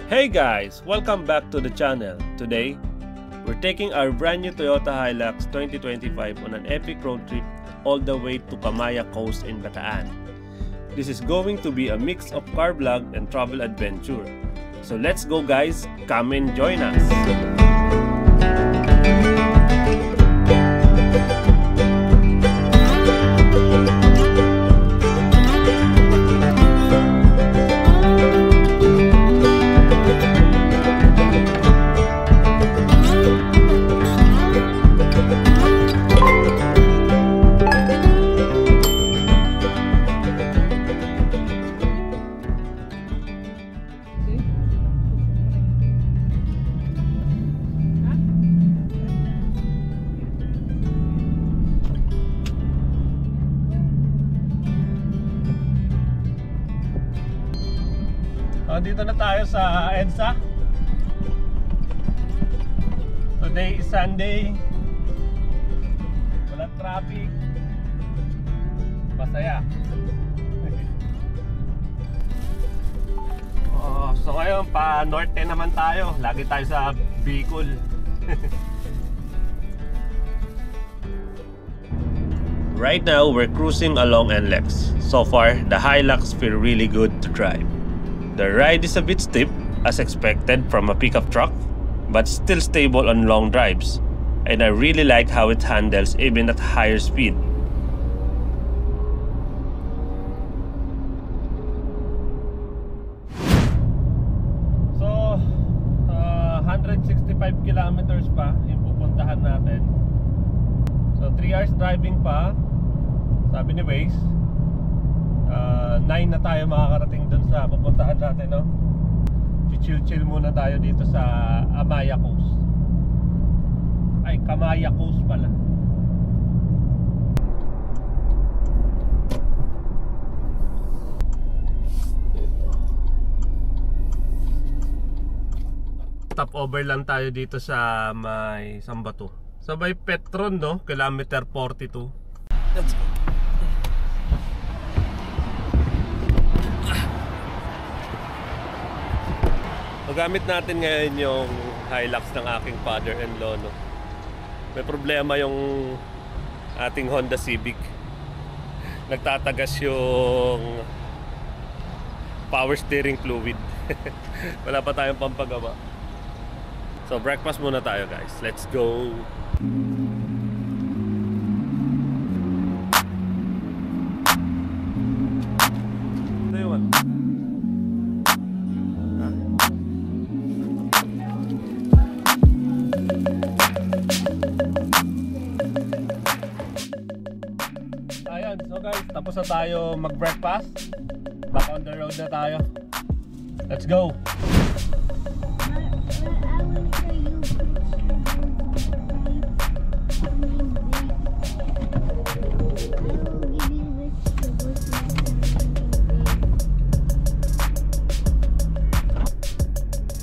Hey guys! Welcome back to the channel. Today, we're taking our brand new Toyota Hilux 2025 on an epic road trip all the way to Camaya Coast in Bataan. This is going to be a mix of car vlog and travel adventure. So let's go guys, come and join us! Dito na tayo sa EDSA. Today is Sunday. Walang traffic. Masaya. So ngayon pa norte naman tayo. Lagi tayo sa Bicol. Right now we're cruising along NLEX. So far the Hilux feel really good to drive. The ride is a bit steep, as expected from a pickup truck, but still stable on long drives, and I really like how it handles even at higher speed. So, 165 kilometers pa yung pupuntahan natin. So, 3 hours driving pa, sabi ni Waze. 9 na tayo makakarating dun sa pupuntahan natin, no? Chill muna tayo dito sa Camaya Coast. Ay, Camaya Coast pala. Stop over lang tayo dito sa may Sambato. Sa may Petron, no? Kilometer 42. Let's go. Magamit natin ngayon yung Hilux ng aking father-in-law, no? May problema yung ating Honda Civic. Nagtatagas yung power steering fluid. Wala pa tayong pampagawa. So breakfast muna tayo guys. Let's go! So guys, tapos na tayo mag-breakfast. Back on the road na tayo. Let's go!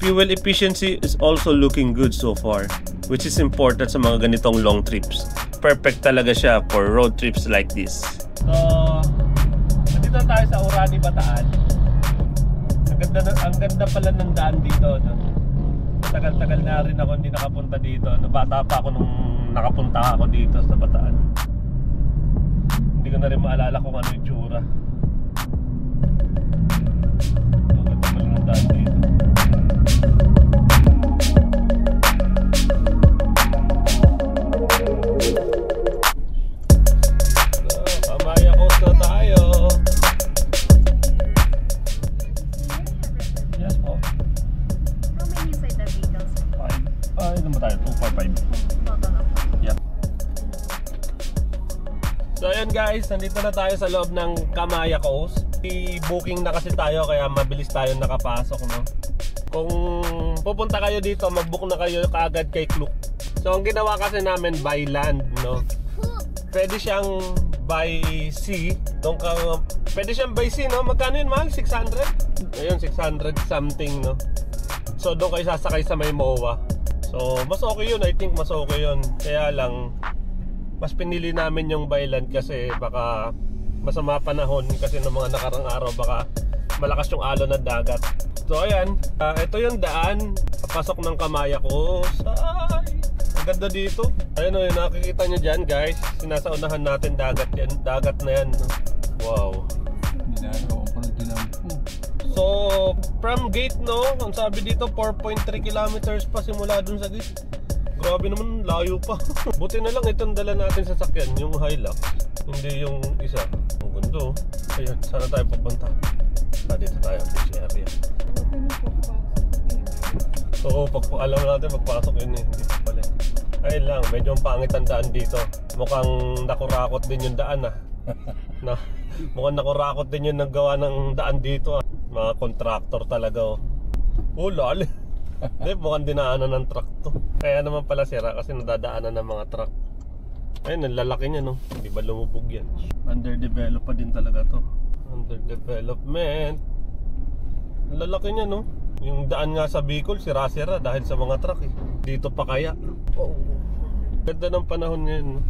Fuel efficiency is also looking good so far, which is important sa mga ganitong long trips. Perfect talaga siya for road trips like this. So, nandito tayo sa Orani, Bataan. Ang ganda pala ng daan dito, no? Tagal-tagal na rin ako hindi nakapunta dito. Bata pa ako nung nakapunta ako dito sa Bataan. Hindi ko na rin maalala kung ano yung tsura. So, ganda pala ng daan dito. So ayan guys, nandito na tayo sa loob ng Camaya Coast. I-booking na kasi tayo kaya mabilis tayo nakapasok, no? Kung pupunta kayo dito, mag-book na kayo kaagad kay Klook. So ang ginawa kasi namin by land, no? Pwede siyang by sea. Pwede siyang by sea, no? Magkano yun, mahal? 600? Ayun, 600 something, no? So doon kayo sasakay sa may MOA. So mas okay yun, I think mas okay yun. Kaya lang mas pinili namin yung by land kasi baka masama panahon kasi ng mga nakarang araw baka malakas yung alon ng dagat. So ayan, ito yung daan papasok ng Kamaya Coast. Ay, ang ganda dito. Ayun o, yung nakikita nyo dyan guys, sinasaunahan natin dagat yan. Dagat na yan, no? Wow. So from gate, no, ang sabi dito 4.3 kilometers pa simula dun sa gate. Grabe naman, layo pa. Buti na lang itong dala natin sa sakyan, yung Hilux, hindi yung isa. Ang gundo. Ayan, sana tayo papunta. Dito tayo, beach area. So, alam natin pagpasok yun eh, hindi pa pala. Ayun lang, medyo pangit ang daan dito. Mukhang nakurakot din yung daan mukhang nakurakot din yung naggawa ng daan dito Mga contractor talaga oh. Lali. Hindi, mukhang dinaanan ng truck to. Kaya naman pala sira kasi nadadaanan ng mga truck. Ayun, ang lalaki niya no. Hindi ba lumubog yan? Underdeveloped pa din talaga to. Underdevelopment. Ang lalaki niya no. Yung daan nga sa Bicol, sira-sira dahil sa mga truck eh. Dito pa kaya. Oh. Ganda ng panahon ngayon no.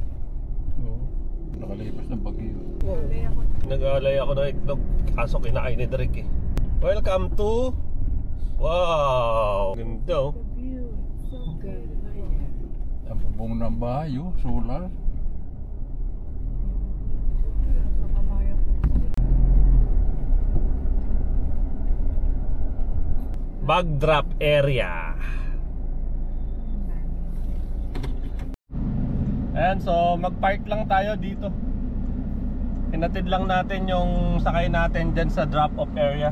Nakalipas ng bagyo. Nag-aalay ako ng itlog. Kaso kinain ni Drake eh. Welcome to... Wow! Ganda oh. Ang bubong ng bahay oh, solar. Bag drop area. Ayan, so mag-park lang tayo dito. Hinatid lang natin yung sakay natin dyan sa drop-off area.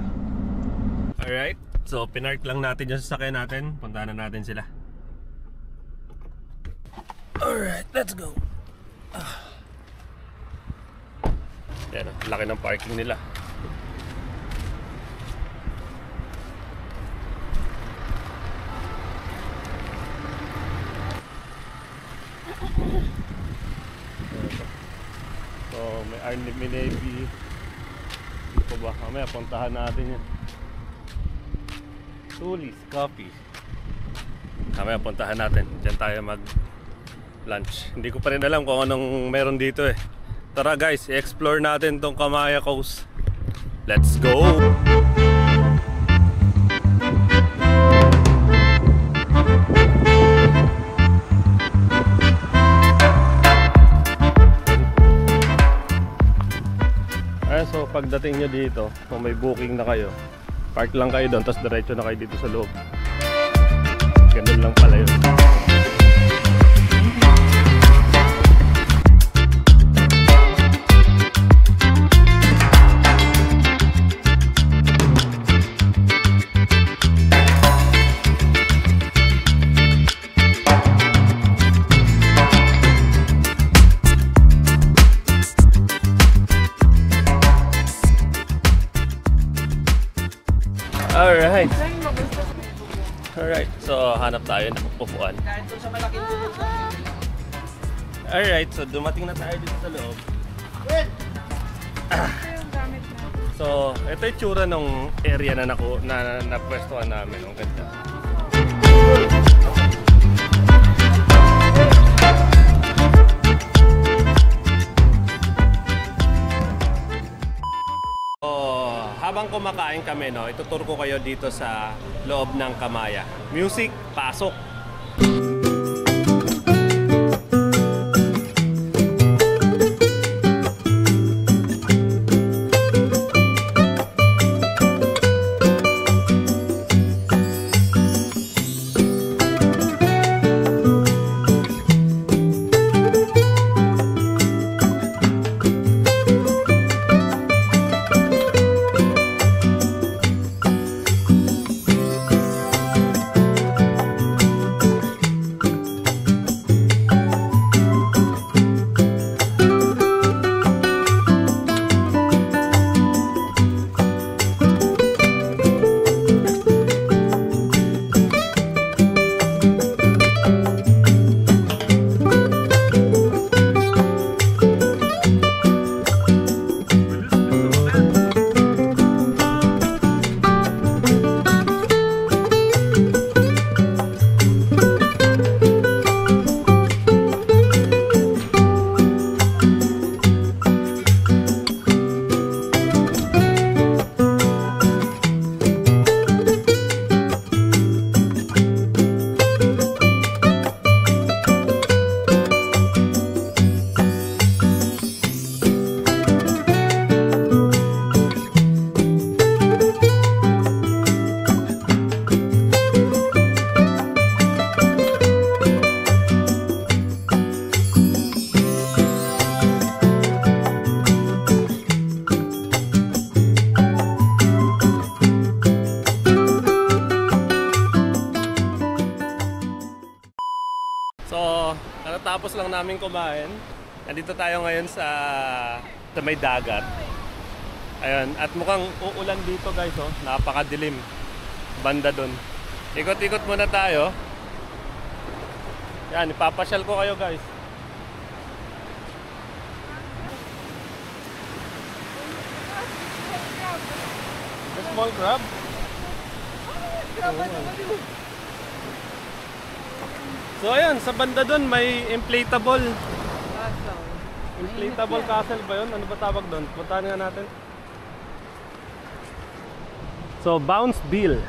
Alright, so pinark lang natin dyan sa sakay natin. Puntahan na natin sila. Alright, let's go. Ayan, laki ng parking nila. So may Army Navy. Ano pa ba? Mamaya puntahan natin yan. Tulis Coffee. Mamaya puntahan natin. Diyan tayo mag lunch. Hindi ko pa rin alam kung anong meron dito eh. Tara guys, i-explore natin tong Kamaya Coast. Let's go! So pagdating nyo dito, kung may booking na kayo, park lang kayo doon, tapos diretso na kayo dito sa loob. Ganun lang pala yun. Alright. Alright, so hanap tayo ng upuan. Alright, so dumating na tayo dito sa loob. So, ito yung tsura ng area na napwestuhan namin. Ang ganda. Habang kumakain kami, no, ituturo ko kayo dito sa loob ng Kamaya. Music, pasok! kakatapos lang namin kumain. Nandito tayo ngayon sa may dagat. Ayun, at mukhang uulan dito guys, oh. Napakadilim. Banda doon. Ikot-ikot muna tayo. Yan, ipapasyal ko kayo guys. The small crab? So ayan, sa banda doon may inflatable castle ba yun? Ano ba tawag doon? Puntahan nga natin. So, Bounce Bill.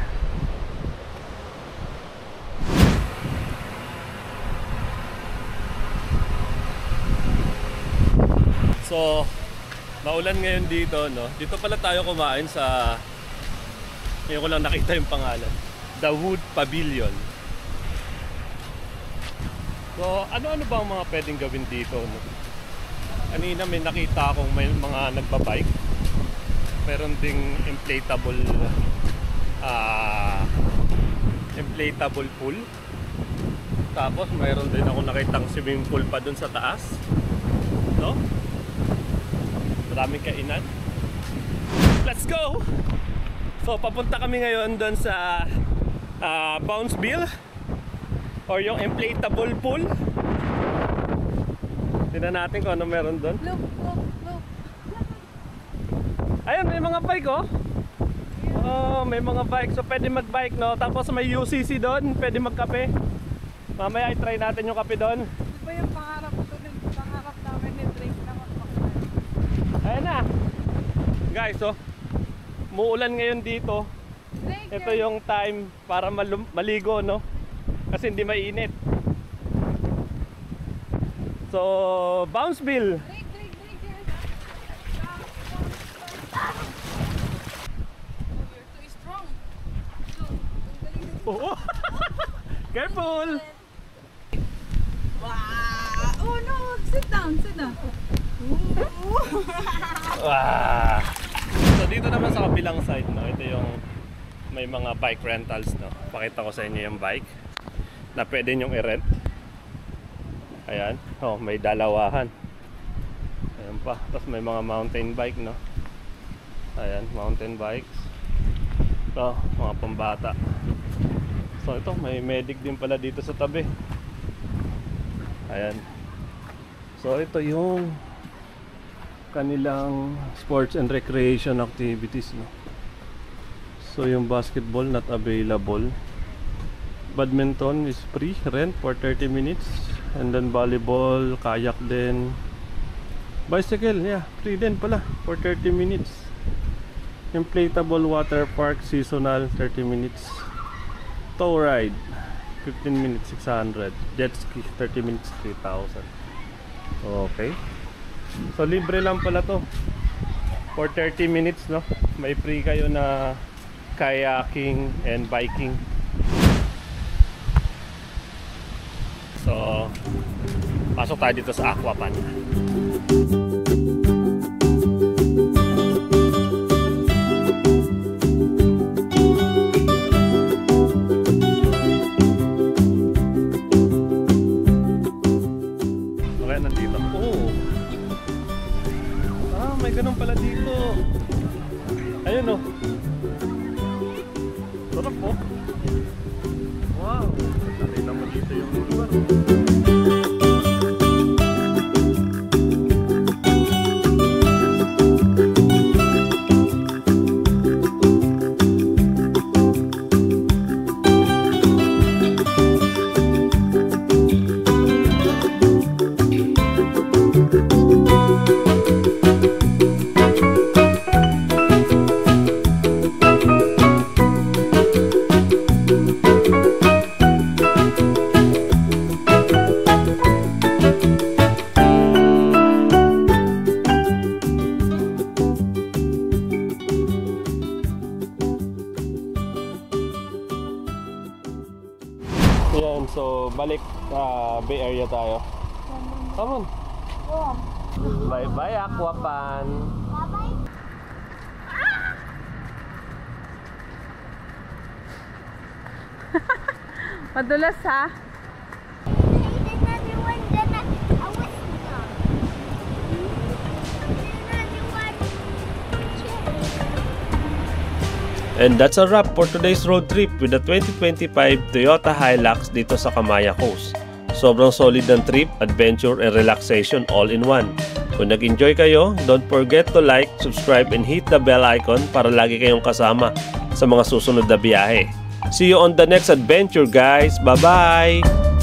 So, maulan ngayon dito, no? Dito pala tayo kumain sa... Ngayon ko lang nakita yung pangalan. The Wood Pavilion. So, ano-ano ba ang mga pwedeng gawin dito, no? Kanina may nakita akong may mga nagbabike. Meron ding inflatable pool. Tapos mayroon din ako nakitang swimming pool pa dun sa taas. No? Maraming kainan. Let's go! So papunta kami ngayon dun sa Bounce Bill or yung inflatable pool. Tingnan natin kung ano meron dun. Look. Ayun, may mga bike oh. Oh, may mga bike. So pwede mag-bike, no? Tapos may UCC doon, pwede magkape. Mamaya i-try natin yung kape doon. Ito ba yung pangarap namin ni Drake na magpakain? Ayun na. Guys, oh. Muulan ngayon dito. Drake, Ito yung time para maligo, no? Kasi hindi mainit. So, Bounce Bill. Drake. You're too strong. Oh. Careful. Wow! Oh no! Sit down. Wow. So dito naman sa kabilang side, no, ito yung may mga bike rentals, no. Pakita ko sa inyo yung bike na pwede nyong i-rent. Ayan, oh, may dalawahan. Ayan pa, tapos may mga mountain bike, no. Ayan, mountain bikes. Ito, mga pambata. So ito, may medic din pala dito sa tabi. Ayan. So ito yung kanilang sports and recreation activities, no. So yung basketball not available. Badminton is free, rent for 30 minutes. And then volleyball, kayak din. Bicycle, yeah, free din pala for 30 minutes. Inflatable water park, seasonal, 30 minutes. Tow ride, 15 minutes, 600. Jet ski, 30 minutes, 3,000. Okay. So libre lang pala to for 30 minutes, no. May free kayo na kayaking and biking. So pasok tayo dito sa Aquapan. Okay, nandito. Oh. May ganun pala dito. Ayun, oh. Sarap po. Wow. Dali naman dito yung lugar. Ayan, so balik Bay Area tayo. Come on. Bye bye Aquapan. Madulas ha? Is everyone gonna And that's a wrap for today's road trip with the 2025 Toyota Hilux dito sa Kamaya Coast. Sobrang solid ng trip, adventure, and relaxation all in one. Kung nag-enjoy kayo, don't forget to like, subscribe, and hit the bell icon para lagi kayong kasama sa mga susunod na biyahe. See you on the next adventure, guys! Bye-bye!